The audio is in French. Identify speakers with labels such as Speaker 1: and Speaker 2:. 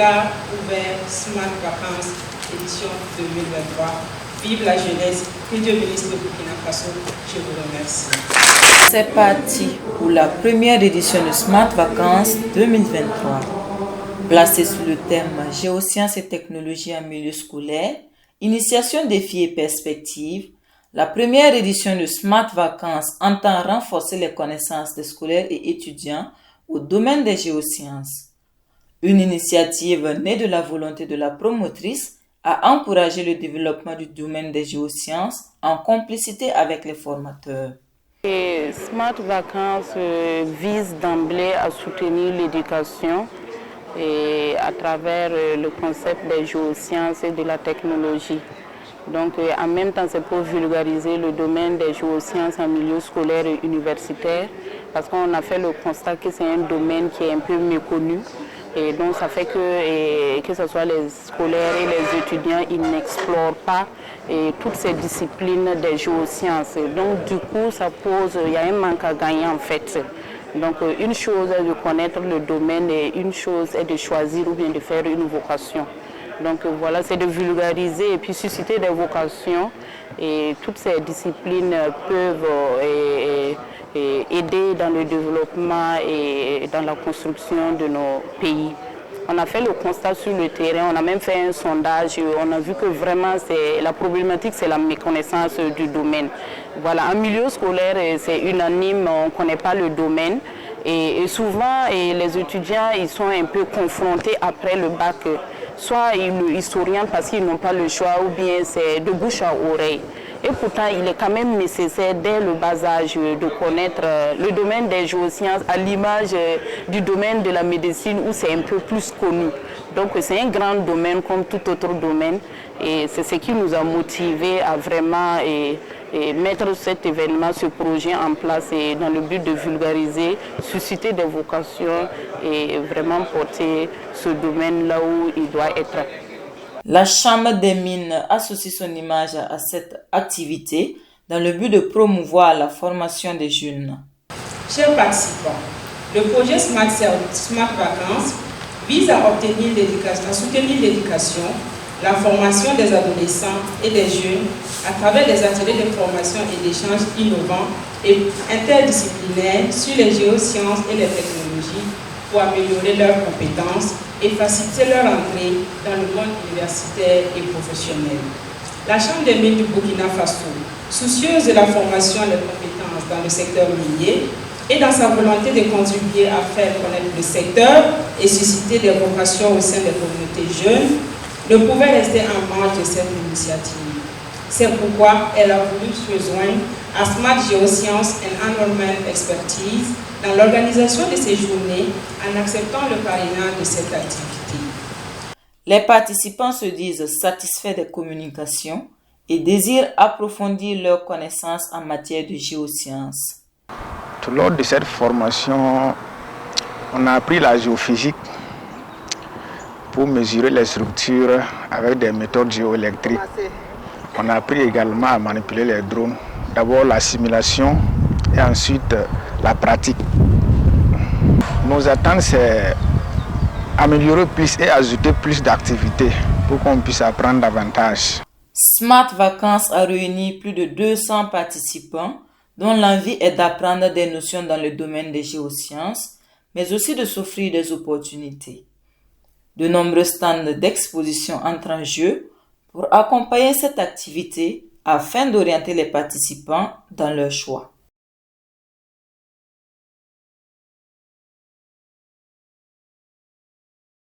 Speaker 1: cela ouvert Smart Vacances édition 2023. Vive la jeunesse, que Dieu bénisse le Burkina Faso. Je vous remercie.
Speaker 2: C'est parti pour la première édition de Smart Vacances 2023. Placée sous le thème Géosciences et technologies en milieu scolaire, initiation, défis et perspectives, la première édition de Smart Vacances entend renforcer les connaissances des scolaires et étudiants au domaine des géosciences. Une initiative née de la volonté de la promotrice à encourager le développement du domaine des géosciences en complicité avec les formateurs.
Speaker 3: Et Smart Vacances vise d'emblée à soutenir l'éducation et à travers le concept des géosciences et de la technologie. Donc en même temps, c'est pour vulgariser le domaine des géosciences en milieu scolaire et universitaire, parce qu'on a fait le constat que c'est un domaine qui est un peu méconnu. Et donc ça fait que ce soit les scolaires et les étudiants, ils n'explorent pas toutes ces disciplines des géosciences. Donc du coup, il y a un manque à gagner en fait. Donc une chose est de connaître le domaine et une chose est de choisir ou bien de faire une vocation. Donc voilà, c'est de vulgariser et puis susciter des vocations, et toutes ces disciplines peuvent aider dans le développement et dans la construction de nos pays. On a fait le constat sur le terrain, on a même fait un sondage, on a vu que vraiment la problématique, c'est la méconnaissance du domaine. Voilà, en milieu scolaire, c'est unanime, on ne connaît pas le domaine. Et souvent, les étudiants, ils sont un peu confrontés après le bac. Soit ils s'orientent parce qu'ils n'ont pas le choix, ou bien c'est de bouche à oreille. Et pourtant, il est quand même nécessaire dès le bas âge de connaître le domaine des géosciences à l'image du domaine de la médecine où c'est un peu plus connu. Donc c'est un grand domaine comme tout autre domaine, et c'est ce qui nous a motivés à vraiment mettre cet événement, ce projet en place dans le but de vulgariser, susciter des vocations et vraiment porter ce domaine là où il doit être.
Speaker 2: La Chambre des mines associe son image à cette activité dans le but de promouvoir la formation des jeunes.
Speaker 1: Chers participants, le projet Smart Vacances vise à soutenir l'éducation, la formation des adolescents et des jeunes à travers des ateliers de formation et d'échanges innovants et interdisciplinaires sur les géosciences et les technologies pour améliorer leurs compétences et faciliter leur entrée dans le monde universitaire et professionnel. La Chambre des mines du Burkina Faso, soucieuse de la formation et des compétences dans le secteur minier, et dans sa volonté de contribuer à faire connaître le secteur et susciter des vocations au sein des communautés jeunes, ne pouvait rester en marge de cette initiative. C'est pourquoi elle a voulu se joindre à Smart Geoscience and Environment Expertise dans l'organisation de ces journées en acceptant le parrainage de cette activité.
Speaker 2: Les participants se disent satisfaits des communications et désirent approfondir leurs connaissances en matière de géosciences.
Speaker 4: Lors de cette formation, on a appris la géophysique pour mesurer les structures avec des méthodes géoélectriques. On a appris également à manipuler les drones. D'abord la simulation et ensuite la pratique. Nos attentes, c'est améliorer plus et ajouter plus d'activités pour qu'on puisse apprendre davantage.
Speaker 2: Smart Vacances a réuni plus de 200 participants dont l'envie est d'apprendre des notions dans le domaine des géosciences, mais aussi de s'offrir des opportunités. De nombreux stands d'exposition entrent en jeu pour accompagner cette activité afin d'orienter les participants dans leur choix.